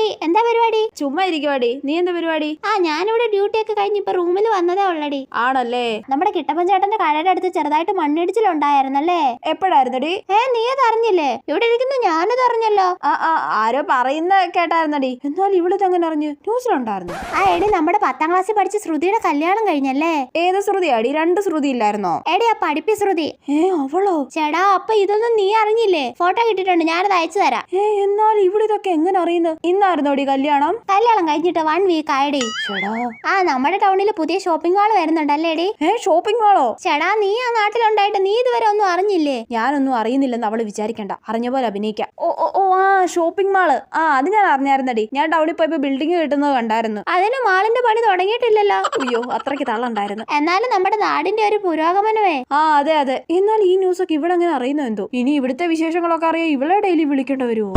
Hi, എന്താ പരിപാടി? ചുമ്മാ ഇരിക്കുവാടി. നീ എന്താ പരിപാടി? ഞാനിവിടെ ഡ്യൂട്ടി ഒക്കെ കഴിഞ്ഞ് ഇപ്പൊ റൂമിൽ വന്നതേ ഉള്ളടി. ആണല്ലേ? നമ്മുടെ കിട്ടപ്പൻ ചേട്ടന്റെ കടയുടെ അടുത്ത് ചെറുതായിട്ട് മണ്ണിടിച്ചിലുണ്ടായിരുന്നല്ലേ? എപ്പോഴായിരുന്നടി? നീ അത് അറിഞ്ഞില്ലേ? ഇവിടെ ഇരിക്കുന്നു, ഞാനത് അറിഞ്ഞല്ലോ. ആരോ പറയുന്ന കേട്ടായിരുന്നടി. എന്നാൽ ഇവിടുത്തെ എങ്ങനെ അറിഞ്ഞു? ന്യൂസിലുണ്ടായിരുന്നു. എടി, നമ്മുടെ 10ാം ക്ലാസ്സിൽ പഠിച്ച ശ്രുതിയുടെ കല്യാണം കഴിഞ്ഞല്ലേ? ഏത് ശ്രുതിയാടി? 2 ശ്രുതി ഇല്ലായിരുന്നോ? എടി, ആ പഠിപ്പി ശ്രുതി. അവളോ? ചേടാ, അപ്പൊ ഇതൊന്നും നീ അറിഞ്ഞില്ലേ? ഫോട്ടോ കിട്ടിട്ടുണ്ട്, ഞാനത് അയച്ചു തരാം. എന്നാൽ ഇവിടെ ഇതൊക്കെ എങ്ങനെ അറിയുന്നു? ഇന്നായിരുന്നോടി കല്യാണം? കല്യാണം കഴിഞ്ഞിട്ട് 1 വീക്ക് ആയിടി. നമ്മുടെ ടൗണിൽ പുതിയ ഷോപ്പിംഗ് മാൾ വരുന്നുണ്ടല്ലേടി? ഷോപ്പിംഗ് മാളോ? ചേടാ, നീ ആ നാട്ടിലുണ്ടായിട്ട് നീ ഇതുവരെ ഒന്നും അറിഞ്ഞില്ലേ? ഞാനൊന്നും അറിയുന്നില്ലെന്ന് അവള് വിചാരിക്കണ്ട. അറിഞ്ഞ പോലെ അഭിനയിക്കാം. Shopping mall. അത് ഞാൻ അറിഞ്ഞായിരുന്നടി. ഞാൻ ടൗണിൽ പോയപ്പോ ബിൽഡിംഗ് കിട്ടുന്നത് കണ്ടായിരുന്നു. അതിന് മാളിന്റെ പണി തുടങ്ങിയിട്ടില്ലല്ലോ. അയ്യോ, അത്രയ്ക്ക് തള്ളുണ്ടായിരുന്നു. എന്നാലും നമ്മുടെ നാടിന്റെ ഒരു പുരോഗമനമേ. അതെ. എന്നാൽ ഈ ന്യൂസ് ഒക്കെ ഇവിടെ അങ്ങനെ അറിയുന്നോ എന്തോ? ഇനി ഇവിടുത്തെ വിശേഷങ്ങളൊക്കെ അറിയാൻ ഇവളെ ഡെയിലി വിളിക്കേണ്ടി വരുമോ?